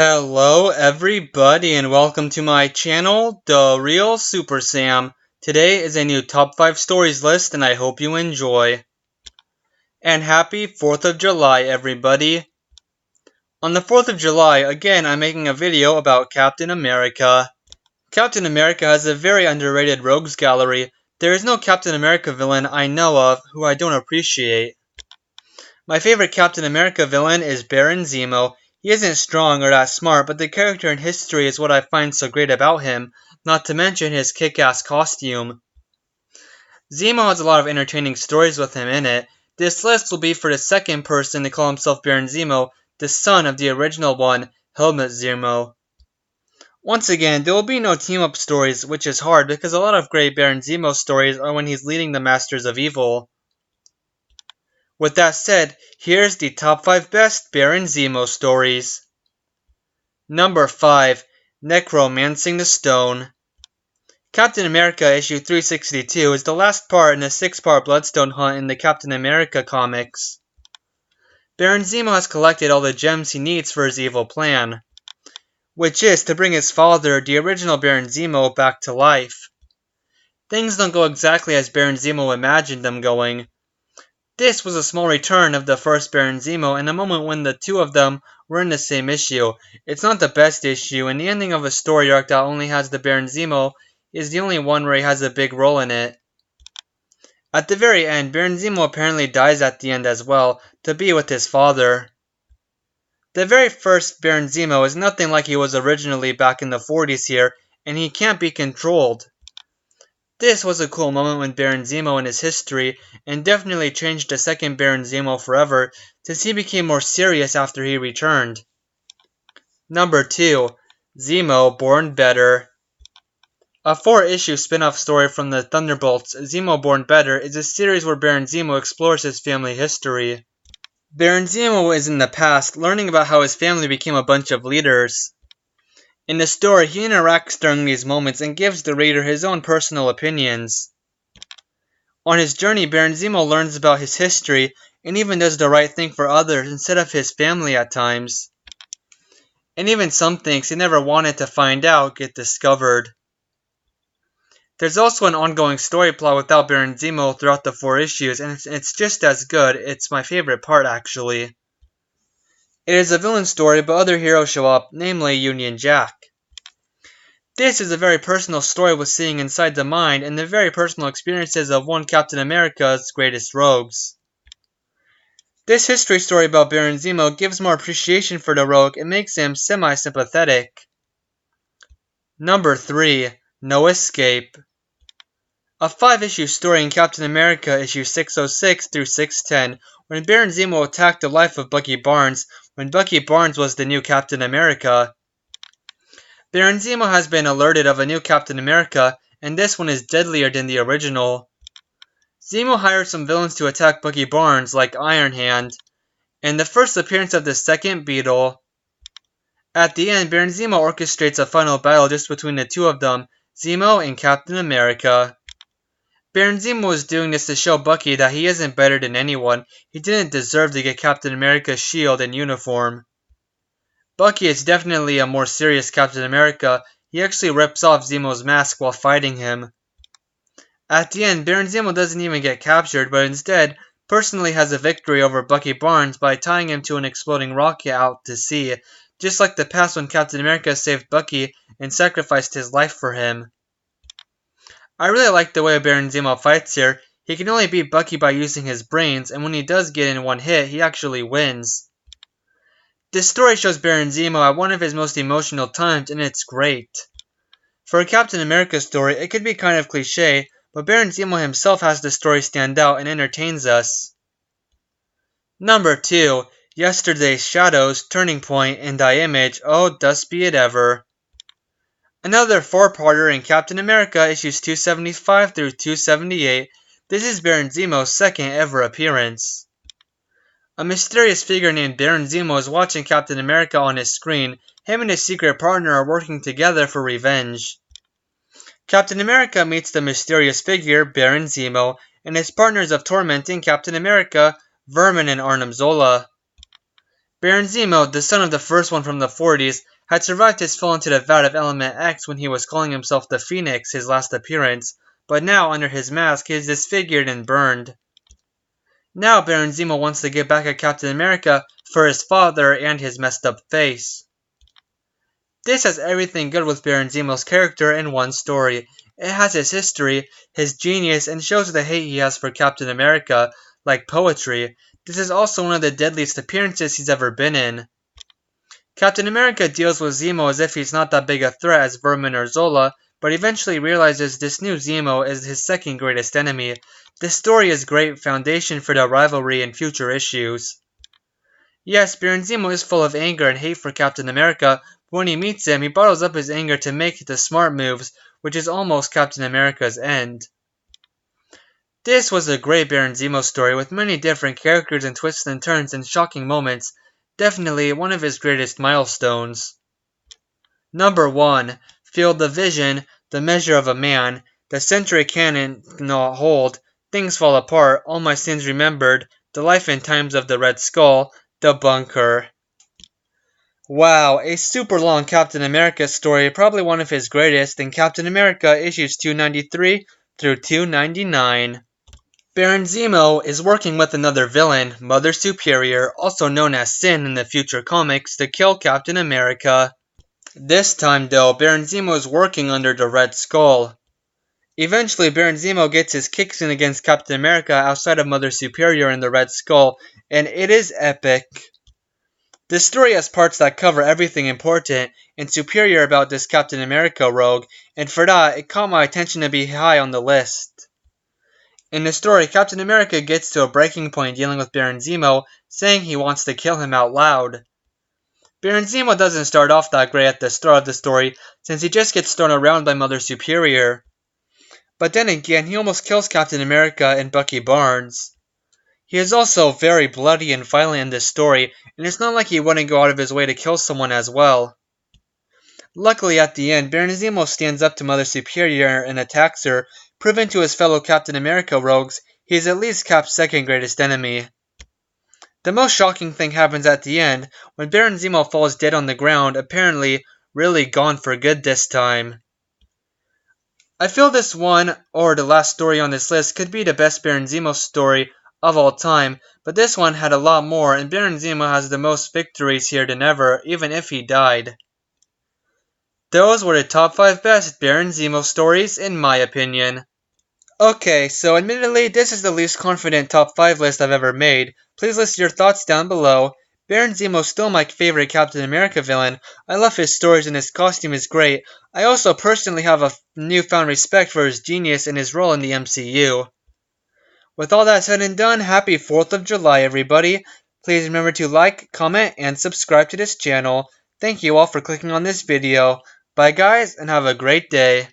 Hello everybody and welcome to my channel, The Real Super Sam. Today is a new top 5 stories list and I hope you enjoy. And happy 4th of July everybody. On the 4th of July, again I'm making a video about Captain America. Captain America has a very underrated rogues gallery. There is no Captain America villain I know of who I don't appreciate. My favorite Captain America villain is Baron Zemo. He isn't strong or that smart, but the character and history is what I find so great about him, not to mention his kick-ass costume. Zemo has a lot of entertaining stories with him in it. This list will be for the second person to call himself Baron Zemo, the son of the original one, Helmut Zemo. Once again, there will be no team-up stories, which is hard because a lot of great Baron Zemo stories are when he's leading the Masters of Evil. With that said, here's the top 5 best Baron Zemo stories. Number 5. Necromancing the Stone. Captain America issue 362 is the last part in a 6-part Bloodstone hunt in the Captain America comics. Baron Zemo has collected all the gems he needs for his evil plan, which is to bring his father, the original Baron Zemo, back to life. Things don't go exactly as Baron Zemo imagined them going. This was a small return of the first Baron Zemo in a moment when the two of them were in the same issue. It's not the best issue, and the ending of a story arc that only has the Baron Zemo is the only one where he has a big role in it. At the very end, Baron Zemo apparently dies at the end as well, to be with his father. The very first Baron Zemo is nothing like he was originally back in the 40s here, and he can't be controlled. This was a cool moment with Baron Zemo in his history, and definitely changed the second Baron Zemo forever, since he became more serious after he returned. Number 2. Zemo Born Better. A 4-issue spin-off story from the Thunderbolts, Zemo Born Better, is a series where Baron Zemo explores his family history. Baron Zemo is in the past, learning about how his family became a bunch of leaders. In the story, he interacts during these moments and gives the reader his own personal opinions. On his journey, Baron Zemo learns about his history and even does the right thing for others instead of his family at times. And even some things he never wanted to find out get discovered. There's also an ongoing story plot without Baron Zemo throughout the 4 issues, and it's just as good. It's my favorite part, actually. It is a villain story, but other heroes show up, namely Union Jack. This is a very personal story with seeing inside the mind and the very personal experiences of one Captain America's greatest rogues. This history story about Baron Zemo gives more appreciation for the rogue and makes him semi-sympathetic. Number 3. No Escape. A 5-issue story in Captain America issue 606 through 610, when Baron Zemo attacked the life of Bucky Barnes, when Bucky Barnes was the new Captain America. Baron Zemo has been alerted of a new Captain America, and this one is deadlier than the original. Zemo hires some villains to attack Bucky Barnes, like Iron Hand, and the first appearance of the second Beetle. At the end, Baron Zemo orchestrates a final battle just between the two of them, Zemo and Captain America. Baron Zemo is doing this to show Bucky that he isn't better than anyone. He didn't deserve to get Captain America's shield and uniform. Bucky is definitely a more serious Captain America. He actually rips off Zemo's mask while fighting him. At the end, Baron Zemo doesn't even get captured, but instead personally has a victory over Bucky Barnes by tying him to an exploding rocket out to sea, just like the past when Captain America saved Bucky and sacrificed his life for him. I really like the way Baron Zemo fights here. He can only beat Bucky by using his brains, and when he does get in one hit, he actually wins. This story shows Baron Zemo at one of his most emotional times, and it's great. For a Captain America story, it could be kind of cliche, but Baron Zemo himself has the story stand out and entertains us. Number 2. Yesterday's Shadows, Turning Point, and Die Image, Oh Dust Be It Ever. Another 4-parter in Captain America issues 275 through 278. This is Baron Zemo's second ever appearance. A mysterious figure named Baron Zemo is watching Captain America on his screen. Him and his secret partner are working together for revenge. Captain America meets the mysterious figure, Baron Zemo, and his partners of tormenting Captain America, Vermin and Arnim Zola. Baron Zemo, the son of the first one from the 40s, had survived his fall into the vat of Element X when he was calling himself the Phoenix, his last appearance, but now under his mask he is disfigured and burned. Now Baron Zemo wants to get back at Captain America for his father and his messed up face. This has everything good with Baron Zemo's character in one story. It has his history, his genius, and shows the hate he has for Captain America, like poetry. This is also one of the deadliest appearances he's ever been in. Captain America deals with Zemo as if he's not that big a threat as Vermin or Zola, but eventually realizes this new Zemo is his second greatest enemy. This story is great foundation for the rivalry in future issues. Yes, Baron Zemo is full of anger and hate for Captain America, but when he meets him, he bottles up his anger to make the smart moves, which is almost Captain America's end. This was a great Baron Zemo story with many different characters and twists and turns and shocking moments. Definitely one of his greatest milestones. Number 1. Field of Vision, The Measure of a Man, The Century Cannon Cannot Hold, Things Fall Apart, All My Sins Remembered, The Life and Times of the Red Skull, The Bunker. Wow, a super long Captain America story, probably one of his greatest, in Captain America issues 293 through 299. Baron Zemo is working with another villain, Mother Superior, also known as Sin in the future comics, to kill Captain America. This time though, Baron Zemo is working under the Red Skull. Eventually, Baron Zemo gets his kicks in against Captain America outside of Mother Superior and the Red Skull, and it is epic. This story has parts that cover everything important and superior about this Captain America rogue, and for that, it caught my attention to be high on the list. In the story, Captain America gets to a breaking point dealing with Baron Zemo, saying he wants to kill him out loud. Baron Zemo doesn't start off that great at the start of the story, since he just gets thrown around by Mother Superior. But then again, he almost kills Captain America and Bucky Barnes. He is also very bloody and violent in this story, and it's not like he wouldn't go out of his way to kill someone as well. Luckily at the end, Baron Zemo stands up to Mother Superior and attacks her, proving to his fellow Captain America rogues he is at least Cap's second greatest enemy. The most shocking thing happens at the end, when Baron Zemo falls dead on the ground, apparently really gone for good this time. I feel this one, or the last story on this list, could be the best Baron Zemo story of all time, but this one had a lot more, and Baron Zemo has the most victories here than ever, even if he died. Those were the top 5 best Baron Zemo stories, in my opinion. Okay, so admittedly, this is the least confident top 5 list I've ever made. Please list your thoughts down below. Baron Zemo is still my favorite Captain America villain. I love his stories and his costume is great. I also personally have a newfound respect for his genius and his role in the MCU. With all that said and done, happy 4th of July everybody. Please remember to like, comment, and subscribe to this channel. Thank you all for clicking on this video. Bye guys, and have a great day.